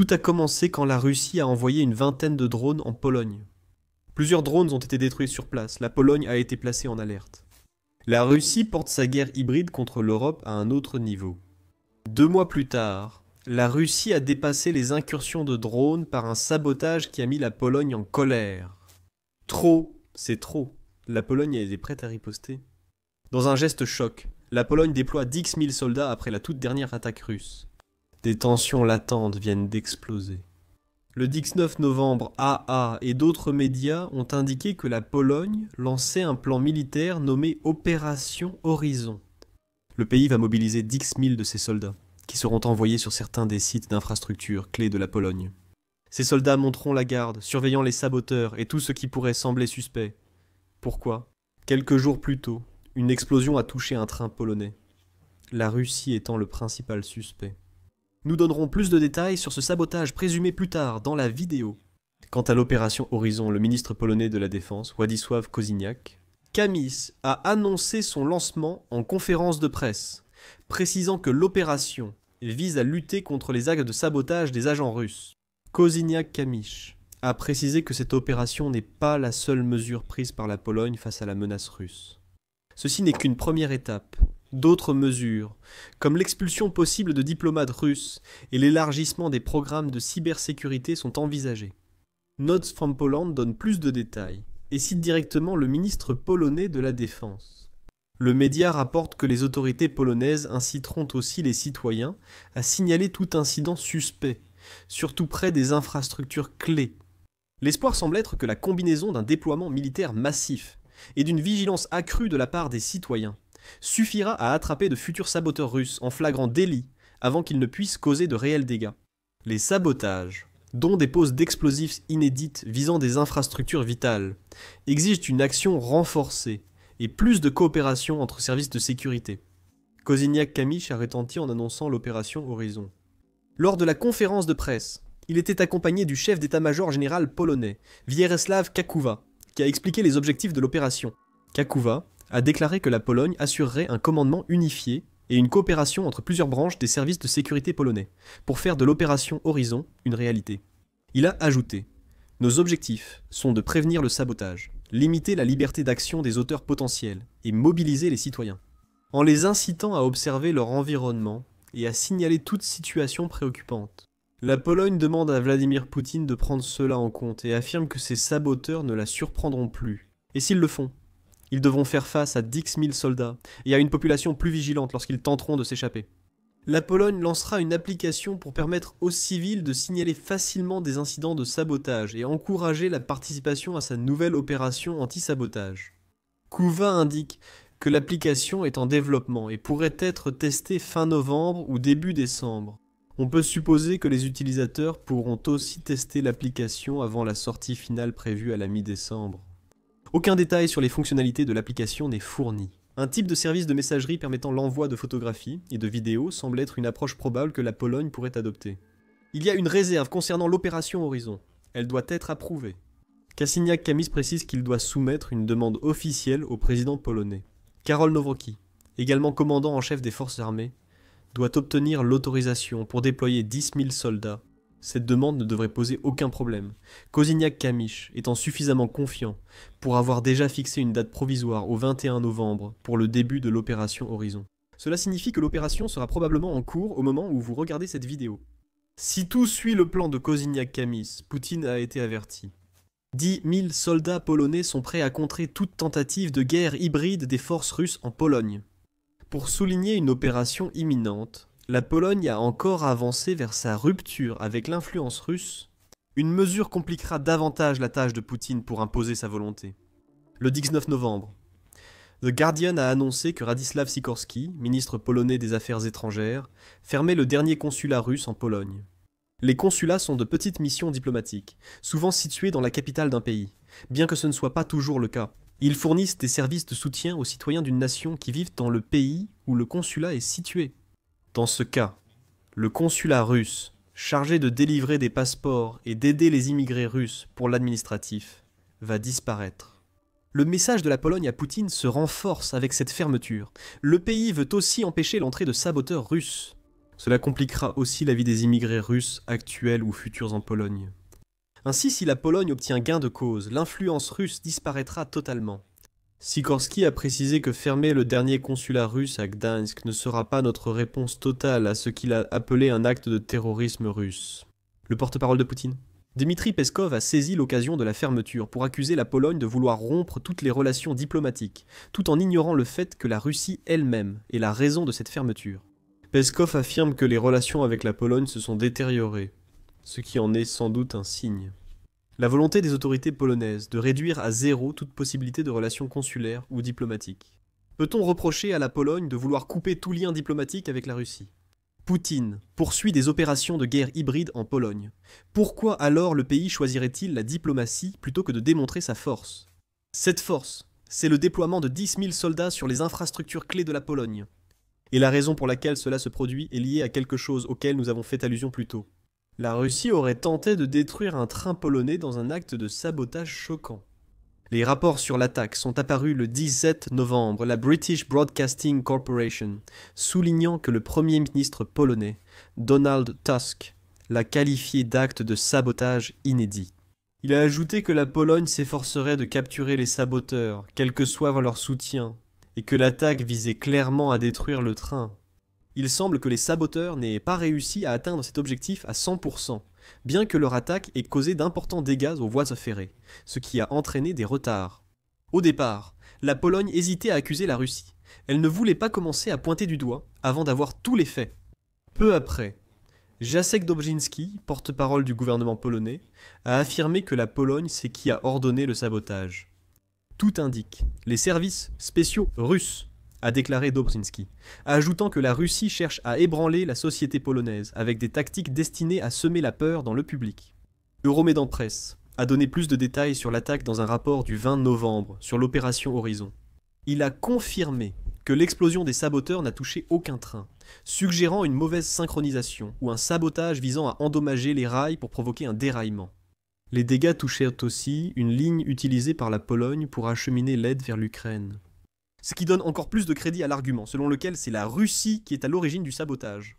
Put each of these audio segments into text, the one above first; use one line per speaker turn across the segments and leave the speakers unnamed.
Tout a commencé quand la Russie a envoyé une vingtaine de drones en Pologne. Plusieurs drones ont été détruits sur place, la Pologne a été placée en alerte. La Russie porte sa guerre hybride contre l'Europe à un autre niveau. 2 mois plus tard, la Russie a dépassé les incursions de drones par un sabotage qui a mis la Pologne en colère. Trop, c'est trop. La Pologne est prête à riposter. Dans un geste choc, la Pologne déploie 10 000 soldats après la toute dernière attaque russe. Des tensions latentes viennent d'exploser. Le 19 novembre, AA et d'autres médias ont indiqué que la Pologne lançait un plan militaire nommé Opération Horizon. Le pays va mobiliser 10 000 de ses soldats, qui seront envoyés sur certains des sites d'infrastructures clés de la Pologne. Ces soldats monteront la garde, surveillant les saboteurs et tout ce qui pourrait sembler suspect. Pourquoi ? Quelques jours plus tôt, une explosion a touché un train polonais, la Russie étant le principal suspect. Nous donnerons plus de détails sur ce sabotage présumé plus tard dans la vidéo. Quant à l'opération Horizon, le ministre polonais de la Défense, Władysław Kosiniak-Kamysz, a annoncé son lancement en conférence de presse, précisant que l'opération vise à lutter contre les actes de sabotage des agents russes. Kosiniak-Kamysz a précisé que cette opération n'est pas la seule mesure prise par la Pologne face à la menace russe. Ceci n'est qu'une première étape. D'autres mesures, comme l'expulsion possible de diplomates russes et l'élargissement des programmes de cybersécurité sont envisagés. Notes from Poland donne plus de détails et cite directement le ministre polonais de la Défense. Le média rapporte que les autorités polonaises inciteront aussi les citoyens à signaler tout incident suspect, surtout près des infrastructures clés. L'espoir semble être que la combinaison d'un déploiement militaire massif et d'une vigilance accrue de la part des citoyens suffira à attraper de futurs saboteurs russes en flagrant délit avant qu'ils ne puissent causer de réels dégâts. Les sabotages, dont des poses d'explosifs inédites visant des infrastructures vitales, exigent une action renforcée et plus de coopération entre services de sécurité. Kosiniak-Kamysz a retenti en annonçant l'opération Horizon. Lors de la conférence de presse, il était accompagné du chef d'état-major général polonais, Władysław Kakuwa, qui a expliqué les objectifs de l'opération. Kakuwa a déclaré que la Pologne assurerait un commandement unifié et une coopération entre plusieurs branches des services de sécurité polonais, pour faire de l'opération Horizon une réalité. Il a ajouté « Nos objectifs sont de prévenir le sabotage, limiter la liberté d'action des auteurs potentiels et mobiliser les citoyens, en les incitant à observer leur environnement et à signaler toute situation préoccupante. » La Pologne demande à Vladimir Poutine de prendre cela en compte et affirme que ces saboteurs ne la surprendront plus. Et s'ils le font, ils devront faire face à 10 000 soldats et à une population plus vigilante lorsqu'ils tenteront de s'échapper. La Pologne lancera une application pour permettre aux civils de signaler facilement des incidents de sabotage et encourager la participation à sa nouvelle opération anti-sabotage. Kuwa indique que l'application est en développement et pourrait être testée fin novembre ou début décembre. On peut supposer que les utilisateurs pourront aussi tester l'application avant la sortie finale prévue à la mi-décembre. Aucun détail sur les fonctionnalités de l'application n'est fourni. Un type de service de messagerie permettant l'envoi de photographies et de vidéos semble être une approche probable que la Pologne pourrait adopter. Il y a une réserve concernant l'opération Horizon. Elle doit être approuvée. Kosiniak-Kamysz précise qu'il doit soumettre une demande officielle au président polonais. Karol Nawrocki, également commandant en chef des forces armées, doit obtenir l'autorisation pour déployer 10 000 soldats. Cette demande ne devrait poser aucun problème, Kosiniak-Kamysz étant suffisamment confiant pour avoir déjà fixé une date provisoire au 21 novembre pour le début de l'opération Horizon. Cela signifie que l'opération sera probablement en cours au moment où vous regardez cette vidéo. Si tout suit le plan de Kosiniak-Kamysz, Poutine a été averti. 10 000 soldats polonais sont prêts à contrer toute tentative de guerre hybride des forces russes en Pologne. Pour souligner une opération imminente, la Pologne a encore avancé vers sa rupture avec l'influence russe. Une mesure compliquera davantage la tâche de Poutine pour imposer sa volonté. Le 19 novembre, The Guardian a annoncé que Radisław Sikorski, ministre polonais des Affaires étrangères, fermait le dernier consulat russe en Pologne. Les consulats sont de petites missions diplomatiques, souvent situées dans la capitale d'un pays, bien que ce ne soit pas toujours le cas. Ils fournissent des services de soutien aux citoyens d'une nation qui vivent dans le pays où le consulat est situé. Dans ce cas, le consulat russe, chargé de délivrer des passeports et d'aider les immigrés russes pour l'administratif, va disparaître. Le message de la Pologne à Poutine se renforce avec cette fermeture. Le pays veut aussi empêcher l'entrée de saboteurs russes. Cela compliquera aussi la vie des immigrés russes actuels ou futurs en Pologne. Ainsi, si la Pologne obtient gain de cause, l'influence russe disparaîtra totalement. Sikorski a précisé que fermer le dernier consulat russe à Gdańsk ne sera pas notre réponse totale à ce qu'il a appelé un acte de terrorisme russe. Le porte-parole de Poutine. Dmitri Peskov a saisi l'occasion de la fermeture pour accuser la Pologne de vouloir rompre toutes les relations diplomatiques, tout en ignorant le fait que la Russie elle-même est la raison de cette fermeture. Peskov affirme que les relations avec la Pologne se sont détériorées, ce qui en est sans doute un signe. La volonté des autorités polonaises de réduire à zéro toute possibilité de relations consulaires ou diplomatiques. Peut-on reprocher à la Pologne de vouloir couper tout lien diplomatique avec la Russie ? Poutine poursuit des opérations de guerre hybride en Pologne. Pourquoi alors le pays choisirait-il la diplomatie plutôt que de démontrer sa force ? Cette force, c'est le déploiement de 10 000 soldats sur les infrastructures clés de la Pologne. Et la raison pour laquelle cela se produit est liée à quelque chose auquel nous avons fait allusion plus tôt. La Russie aurait tenté de détruire un train polonais dans un acte de sabotage choquant. Les rapports sur l'attaque sont apparus le 17 novembre, la British Broadcasting Corporation, soulignant que le Premier ministre polonais, Donald Tusk, l'a qualifié d'acte de sabotage inédit. Il a ajouté que la Pologne s'efforcerait de capturer les saboteurs, quel que soit leur soutien, et que l'attaque visait clairement à détruire le train. Il semble que les saboteurs n'aient pas réussi à atteindre cet objectif à 100%, bien que leur attaque ait causé d'importants dégâts aux voies ferrées, ce qui a entraîné des retards. Au départ, la Pologne hésitait à accuser la Russie. Elle ne voulait pas commencer à pointer du doigt avant d'avoir tous les faits. Peu après, Jacek Dobrzyński, porte-parole du gouvernement polonais, a affirmé que la Pologne c'est qui a ordonné le sabotage. Tout indique, les services spéciaux russes, a déclaré Dobrzyński, ajoutant que la Russie cherche à ébranler la société polonaise avec des tactiques destinées à semer la peur dans le public. Euromaidan Press a donné plus de détails sur l'attaque dans un rapport du 20 novembre sur l'opération Horizon. Il a confirmé que l'explosion des saboteurs n'a touché aucun train, suggérant une mauvaise synchronisation ou un sabotage visant à endommager les rails pour provoquer un déraillement. Les dégâts touchaient aussi une ligne utilisée par la Pologne pour acheminer l'aide vers l'Ukraine. Ce qui donne encore plus de crédit à l'argument, selon lequel c'est la Russie qui est à l'origine du sabotage.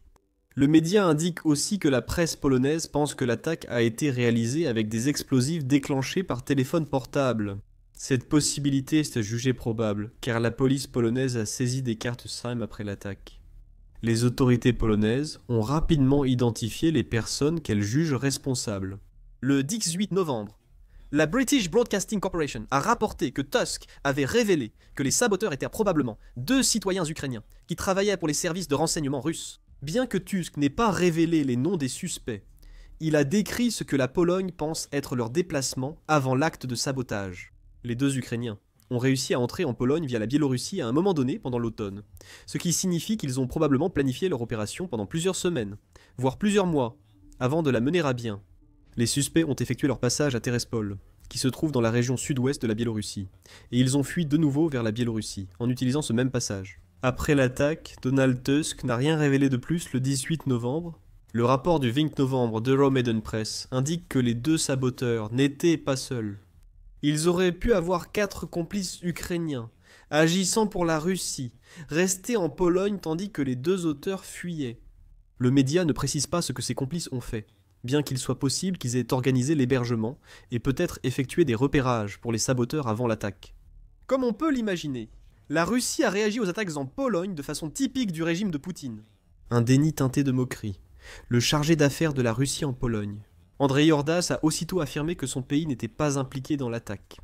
Le média indique aussi que la presse polonaise pense que l'attaque a été réalisée avec des explosifs déclenchés par téléphone portable. Cette possibilité est à juger probable, car la police polonaise a saisi des cartes SIM après l'attaque. Les autorités polonaises ont rapidement identifié les personnes qu'elles jugent responsables. Le 18 novembre, la British Broadcasting Corporation a rapporté que Tusk avait révélé que les saboteurs étaient probablement 2 citoyens ukrainiens qui travaillaient pour les services de renseignement russes. Bien que Tusk n'ait pas révélé les noms des suspects, il a décrit ce que la Pologne pense être leur déplacement avant l'acte de sabotage. Les 2 Ukrainiens ont réussi à entrer en Pologne via la Biélorussie à un moment donné pendant l'automne, ce qui signifie qu'ils ont probablement planifié leur opération pendant plusieurs semaines, voire plusieurs mois, avant de la mener à bien. Les suspects ont effectué leur passage à Terespol, qui se trouve dans la région sud-ouest de la Biélorussie, et ils ont fui de nouveau vers la Biélorussie, en utilisant ce même passage. Après l'attaque, Donald Tusk n'a rien révélé de plus le 18 novembre. Le rapport du 20 novembre d'Euromaidan Press indique que les 2 saboteurs n'étaient pas seuls. Ils auraient pu avoir 4 complices ukrainiens, agissant pour la Russie, restés en Pologne tandis que les 2 auteurs fuyaient. Le média ne précise pas ce que ces complices ont fait, bien qu'il soit possible qu'ils aient organisé l'hébergement et peut-être effectué des repérages pour les saboteurs avant l'attaque. Comme on peut l'imaginer, la Russie a réagi aux attaques en Pologne de façon typique du régime de Poutine. Un déni teinté de moquerie. Le chargé d'affaires de la Russie en Pologne, Andrei Jordas, a aussitôt affirmé que son pays n'était pas impliqué dans l'attaque.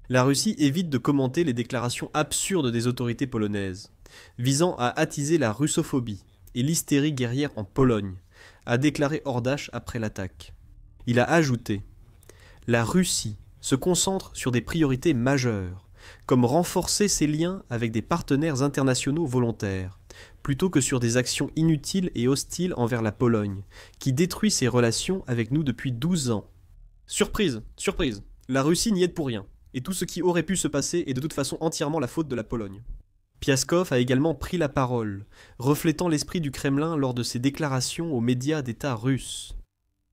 La Russie évite de commenter les déclarations absurdes des autorités polonaises, visant à attiser la russophobie et l'hystérie guerrière en Pologne, a déclaré Jordas après l'attaque. Il a ajouté « La Russie se concentre sur des priorités majeures, comme renforcer ses liens avec des partenaires internationaux volontaires, plutôt que sur des actions inutiles et hostiles envers la Pologne, qui détruit ses relations avec nous depuis 12 ans. Surprise, surprise, la Russie n'y aide pour rien, et tout ce qui aurait pu se passer est de toute façon entièrement la faute de la Pologne. » Piaskov a également pris la parole, reflétant l'esprit du Kremlin lors de ses déclarations aux médias d'État russes.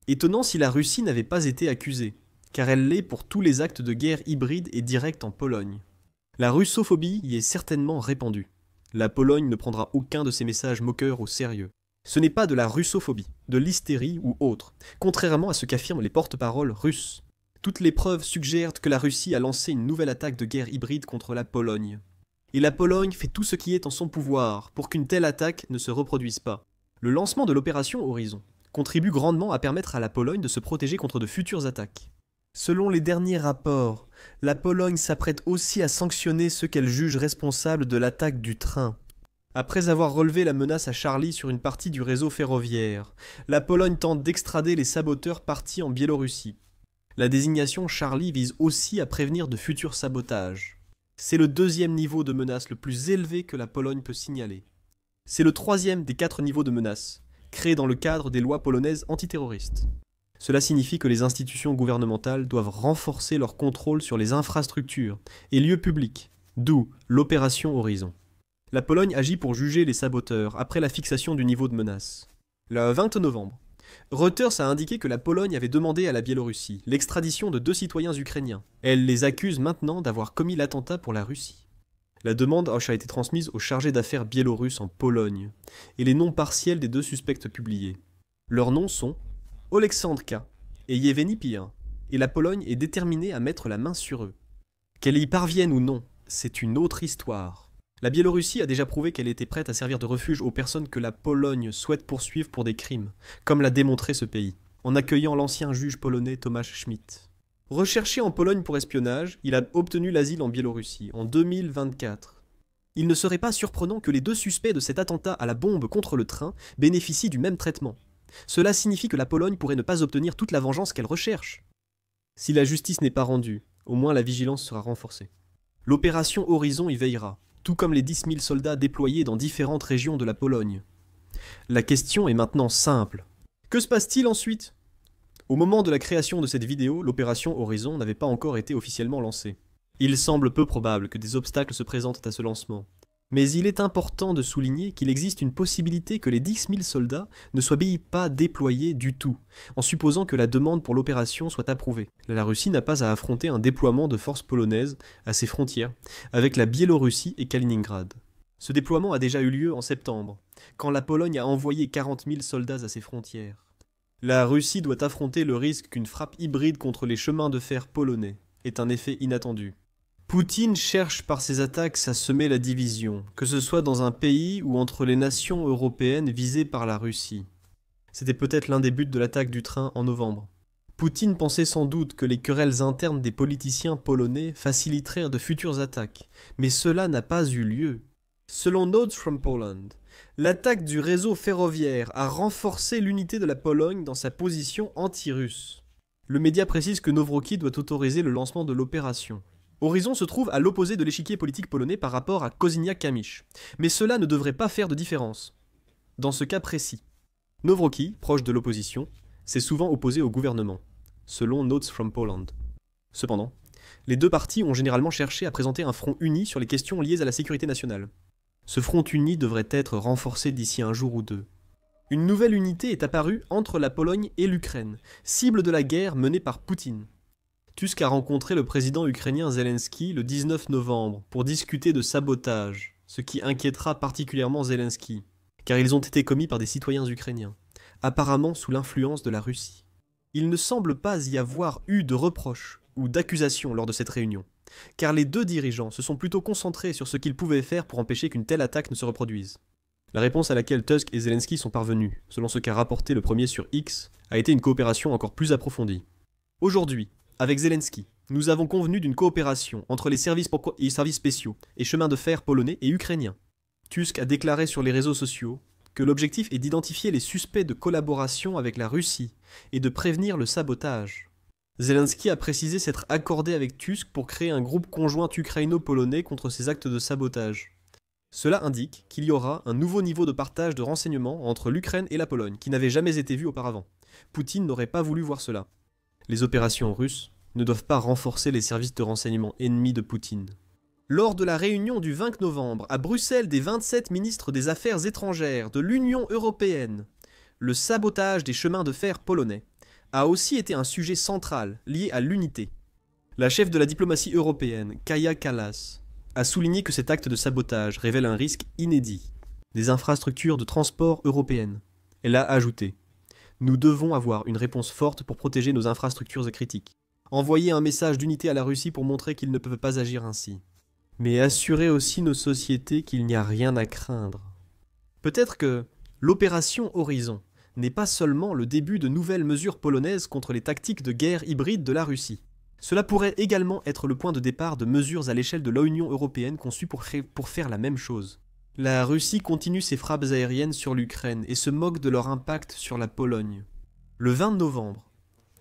Étonnant si la Russie n'avait pas été accusée, car elle l'est pour tous les actes de guerre hybride et directs en Pologne. La russophobie y est certainement répandue. La Pologne ne prendra aucun de ces messages moqueurs au sérieux. Ce n'est pas de la russophobie, de l'hystérie ou autre, contrairement à ce qu'affirment les porte-paroles russes. Toutes les preuves suggèrent que la Russie a lancé une nouvelle attaque de guerre hybride contre la Pologne. Et la Pologne fait tout ce qui est en son pouvoir pour qu'une telle attaque ne se reproduise pas. Le lancement de l'opération Horizon contribue grandement à permettre à la Pologne de se protéger contre de futures attaques. Selon les derniers rapports, la Pologne s'apprête aussi à sanctionner ceux qu'elle juge responsables de l'attaque du train. Après avoir relevé la menace à Charlie sur une partie du réseau ferroviaire, la Pologne tente d'extrader les saboteurs partis en Biélorussie. La désignation Charlie vise aussi à prévenir de futurs sabotages. C'est le deuxième niveau de menace le plus élevé que la Pologne peut signaler. C'est le troisième des 4 niveaux de menace, créés dans le cadre des lois polonaises antiterroristes. Cela signifie que les institutions gouvernementales doivent renforcer leur contrôle sur les infrastructures et lieux publics, d'où l'opération Horizon. La Pologne agit pour juger les saboteurs après la fixation du niveau de menace. Le 20 novembre, Reuters a indiqué que la Pologne avait demandé à la Biélorussie l'extradition de 2 citoyens ukrainiens. Elle les accuse maintenant d'avoir commis l'attentat pour la Russie. La demande a été transmise au chargé d'affaires biélorusse en Pologne, et les noms partiels des 2 suspects publiés. Leurs noms sont Oleksandr K. et Yevgeny P. et la Pologne est déterminée à mettre la main sur eux. Qu'elle y parvienne ou non, c'est une autre histoire. La Biélorussie a déjà prouvé qu'elle était prête à servir de refuge aux personnes que la Pologne souhaite poursuivre pour des crimes, comme l'a démontré ce pays, en accueillant l'ancien juge polonais Tomasz Schmidt. Recherché en Pologne pour espionnage, il a obtenu l'asile en Biélorussie en 2024. Il ne serait pas surprenant que les 2 suspects de cet attentat à la bombe contre le train bénéficient du même traitement. Cela signifie que la Pologne pourrait ne pas obtenir toute la vengeance qu'elle recherche. Si la justice n'est pas rendue, au moins la vigilance sera renforcée. L'opération Horizon y veillera, tout comme les 10 000 soldats déployés dans différentes régions de la Pologne. La question est maintenant simple. Que se passe-t-il ensuite ? Au moment de la création de cette vidéo, l'opération Horizon n'avait pas encore été officiellement lancée. Il semble peu probable que des obstacles se présentent à ce lancement. Mais il est important de souligner qu'il existe une possibilité que les 10 000 soldats ne soient pas déployés du tout, en supposant que la demande pour l'opération soit approuvée. La Russie n'a pas à affronter un déploiement de forces polonaises à ses frontières, avec la Biélorussie et Kaliningrad. Ce déploiement a déjà eu lieu en septembre, quand la Pologne a envoyé 40 000 soldats à ses frontières. La Russie doit affronter le risque qu'une frappe hybride contre les chemins de fer polonais ait un effet inattendu. Poutine cherche par ses attaques à semer la division, que ce soit dans un pays ou entre les nations européennes visées par la Russie. C'était peut-être l'un des buts de l'attaque du train en novembre. Poutine pensait sans doute que les querelles internes des politiciens polonais faciliteraient de futures attaques, mais cela n'a pas eu lieu. Selon Notes from Poland, l'attaque du réseau ferroviaire a renforcé l'unité de la Pologne dans sa position anti-russe. Le média précise que Nowroki doit autoriser le lancement de l'opération. Horizon se trouve à l'opposé de l'échiquier politique polonais par rapport à Kozyniak-Kamysz, mais cela ne devrait pas faire de différence. Dans ce cas précis, Nowroki, proche de l'opposition, s'est souvent opposé au gouvernement, selon Notes from Poland. Cependant, les 2 partis ont généralement cherché à présenter un front uni sur les questions liées à la sécurité nationale. Ce front uni devrait être renforcé d'ici un jour ou 2. Une nouvelle unité est apparue entre la Pologne et l'Ukraine, cible de la guerre menée par Poutine. Tusk a rencontré le président ukrainien Zelensky le 19 novembre pour discuter de sabotage, ce qui inquiétera particulièrement Zelensky, car ils ont été commis par des citoyens ukrainiens, apparemment sous l'influence de la Russie. Il ne semble pas y avoir eu de reproches ou d'accusations lors de cette réunion, car les 2 dirigeants se sont plutôt concentrés sur ce qu'ils pouvaient faire pour empêcher qu'une telle attaque ne se reproduise. La réponse à laquelle Tusk et Zelensky sont parvenus, selon ce qu'a rapporté le premier sur X, a été une coopération encore plus approfondie. Aujourd'hui, avec Zelensky, nous avons convenu d'une coopération entre les services spéciaux et chemins de fer polonais et ukrainiens. Tusk a déclaré sur les réseaux sociaux que l'objectif est d'identifier les suspects de collaboration avec la Russie et de prévenir le sabotage. Zelensky a précisé s'être accordé avec Tusk pour créer un groupe conjoint ukraino-polonais contre ces actes de sabotage. Cela indique qu'il y aura un nouveau niveau de partage de renseignements entre l'Ukraine et la Pologne, qui n'avait jamais été vu auparavant. Poutine n'aurait pas voulu voir cela. Les opérations russes ne doivent pas renforcer les services de renseignement ennemis de Poutine. Lors de la réunion du 20 novembre à Bruxelles des 27 ministres des Affaires étrangères de l'Union européenne, le sabotage des chemins de fer polonais a aussi été un sujet central lié à l'unité. La chef de la diplomatie européenne, Kaja Kallas, a souligné que cet acte de sabotage révèle un risque inédit des infrastructures de transport européennes. Elle a ajouté: nous devons avoir une réponse forte pour protéger nos infrastructures critiques. Envoyer un message d'unité à la Russie pour montrer qu'ils ne peuvent pas agir ainsi. Mais assurer aussi nos sociétés qu'il n'y a rien à craindre. Peut-être que l'opération Horizon n'est pas seulement le début de nouvelles mesures polonaises contre les tactiques de guerre hybride de la Russie. Cela pourrait également être le point de départ de mesures à l'échelle de l'Union européenne conçues pour faire la même chose. La Russie continue ses frappes aériennes sur l'Ukraine et se moque de leur impact sur la Pologne. Le 20 novembre,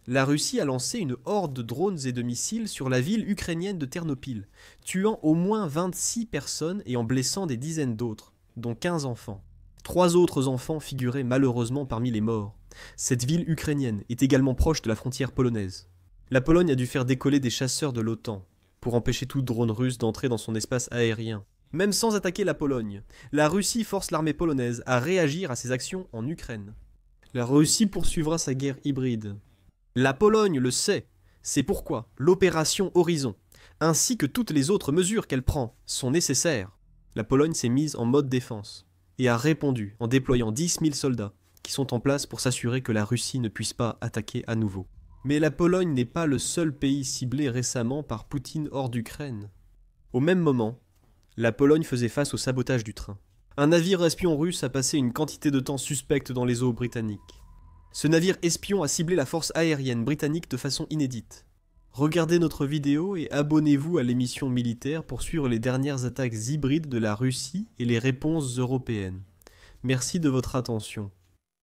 la Russie a lancé une horde de drones et de missiles sur la ville ukrainienne de Ternopil, tuant au moins 26 personnes et en blessant des dizaines d'autres, dont 15 enfants. 3 autres enfants figuraient malheureusement parmi les morts. Cette ville ukrainienne est également proche de la frontière polonaise. La Pologne a dû faire décoller des chasseurs de l'OTAN pour empêcher tout drone russe d'entrer dans son espace aérien. Même sans attaquer la Pologne, la Russie force l'armée polonaise à réagir à ses actions en Ukraine. La Russie poursuivra sa guerre hybride. La Pologne le sait, c'est pourquoi l'opération Horizon, ainsi que toutes les autres mesures qu'elle prend, sont nécessaires. La Pologne s'est mise en mode défense et a répondu en déployant 10 000 soldats qui sont en place pour s'assurer que la Russie ne puisse pas attaquer à nouveau. Mais la Pologne n'est pas le seul pays ciblé récemment par Poutine hors d'Ukraine. Au même moment, la Pologne faisait face au sabotage du train. Un navire espion russe a passé une quantité de temps suspecte dans les eaux britanniques. Ce navire espion a ciblé la force aérienne britannique de façon inédite. Regardez notre vidéo et abonnez-vous à l'émission militaire pour suivre les dernières attaques hybrides de la Russie et les réponses européennes. Merci de votre attention.